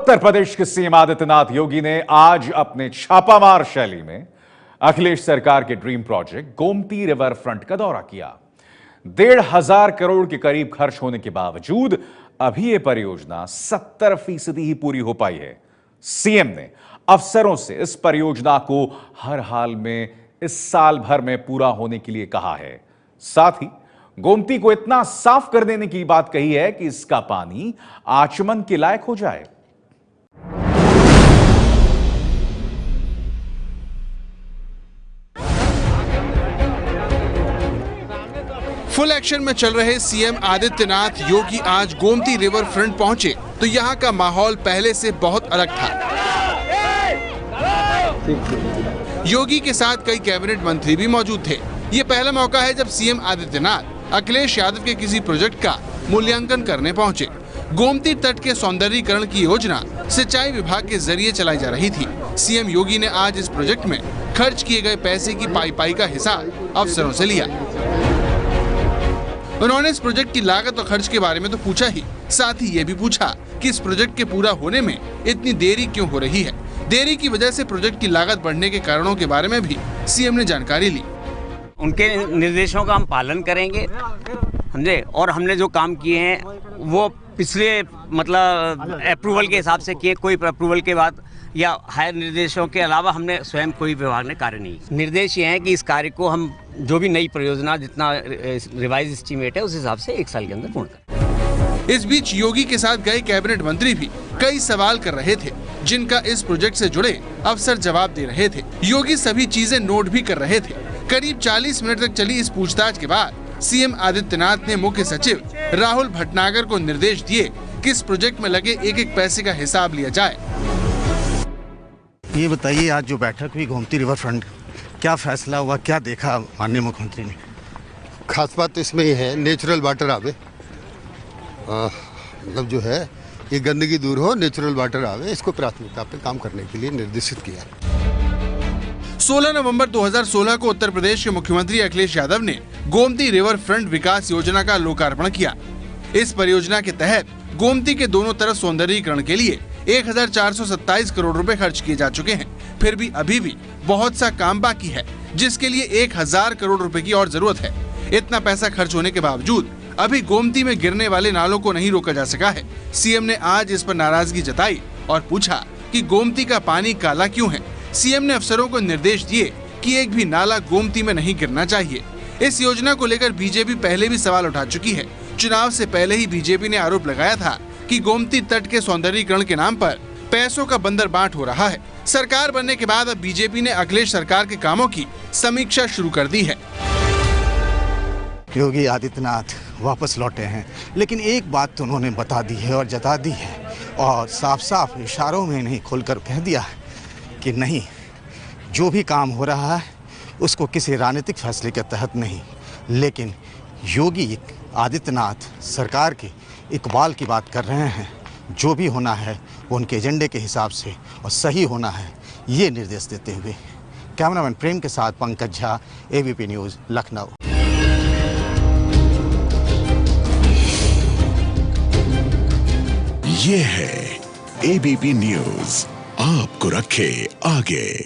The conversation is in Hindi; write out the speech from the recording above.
उत्तर प्रदेश के सीएम आदित्यनाथ योगी ने आज अपने छापामार शैली में अखिलेश सरकार के dream project Gomti river front का दौरा किया। 1,500 करोड़ के करीब खर्च होने के बावजूद अभी यह परियोजना 70% ही पूरी हो पाई है। सीएम ने अफसरों से इस परियोजना को हर हाल में इस साल भर में पूरा होने के लिए कहा है। साथ ही गोमती को इतना साफ कर देने की बात कही है कि इसका पानी आचमन के लायक हो जाए। फुल एक्शन में चल रहे सीएम आदित्यनाथ योगी आज गोमती रिवर फ्रंट पहुंचे तो यहां का माहौल पहले से बहुत अलग था। योगी के साथ कई कैबिनेट मंत्री भी मौजूद थे। ये पहला मौका है जब सीएम आदित्यनाथ अखिलेश यादव के किसी प्रोजेक्ट का मूल्यांकन करने पहुंचे। गोमती तट के सौंदर्यीकरण की योजना सिंचाई विभाग के जरिए चलाई जा रही थी। सीएम योगी ने आज इस प्रोजेक्ट में खर्च किए गए पैसे की पाई का हिसाब अफसरों से लिया। उन्होंने इस प्रोजेक्ट की लागत और खर्च के बारे में तो पूछा ही, साथ ही ये भी पूछा कि इस प्रोजेक्ट के पूरा होने में इतनी देरी क्यों हो रही है। देरी की वजह से प्रोजेक्ट की लागत बढ़ने के कारणों के बारे में भी सीएम ने जानकारी ली। उनके निर्देशों का हम पालन करेंगे, समझे, और हमने जो काम किए हैं वो पिछले मतलब अप्रूवल के हिसाब से किए। कोई अप्रूवल के बाद या हायर निर्देशों के अलावा हमने स्वयं कोई विभाग ने कार्य नहीं। निर्देश ये है कि इस कार्य को हम जो भी नई परियोजना जितना रिवाइज एस्टीमेट है उस हिसाब से 1 साल के अंदर पूर्ण करें। इस बीच योगी के साथ गए कैबिनेट मंत्री भी कई सवाल कर रहे थे, जिनका इस प्रोजेक्ट से जुड़े अफसर जवाब दे रहे थे। योगी सभी चीजें नोट भी कर रहे थे। करीब 40 मिनट तक चली इस पूछताछ के बाद सीएम आदित्यनाथ ने मुख्य सचिव राहुल भटनागर को निर्देश दिए कि इस प्रोजेक्ट में लगे एक एक पैसे का हिसाब लिया जाए। ये बताइए, आज जो बैठक हुई गोमती रिवर फ्रंट, क्या फैसला हुआ, क्या देखा माननीय मुख्यमंत्री ने? खास बात तो इसमें ये है, नेचुरल वाटर आवे, मतलब जो है ये गंदगी दूर हो, नेचुरल वाटर आवे, इसको प्राथमिकता पे काम करने के लिए निर्देशित किया। 16 नवंबर 2016 को उत्तर प्रदेश के मुख्यमंत्री अखिलेश यादव ने गोमती रिवर फ्रंट विकास योजना का लोकार्पण किया। इस परियोजना के तहत गोमती के दोनों तरफ सौंदर्यीकरण के लिए 1,427 करोड़ रुपए खर्च किए जा चुके हैं। फिर भी अभी भी बहुत सा काम बाकी है, जिसके लिए 1,000 करोड़ रुपए की और जरूरत है। इतना पैसा खर्च होने के बावजूद अभी गोमती में गिरने वाले नालों को नहीं रोका जा सका है। सीएम ने आज इस पर नाराजगी जताई और पूछा कि गोमती का पानी काला क्यों है। सीएम ने अफसरों को निर्देश दिए कि एक भी नाला गोमती में नहीं गिरना चाहिए। इस योजना को लेकर बीजेपी पहले भी सवाल उठा चुकी है। चुनाव से पहले ही बीजेपी ने आरोप लगाया था कि गोमती तट के सौंदर्यीकरण के नाम पर पैसों का बंदरबाट हो रहा है। सरकार बनने के बाद अब बीजेपी ने अखिलेश सरकार के कामों की समीक्षा शुरू कर दी है। योगी आदित्यनाथ वापस लौटे हैं, लेकिन एक बात तो उन्होंने बता दी है और जता दी है और साफ साफ इशारों में नहीं खोलकर कह दिया है कि नहीं, जो भी काम हो रहा है उसको किसी राजनीतिक फैसले के तहत नहीं, लेकिन योगी आदित्यनाथ सरकार के इकबाल की बात कर रहे हैं। जो भी होना है वो उनके एजेंडे के हिसाब से और सही होना है, ये निर्देश देते हुए कैमरामैन प्रेम के साथ पंकज झा, एबीपी न्यूज़, लखनऊ। ये है एबीपी न्यूज़, आपको रखे आगे।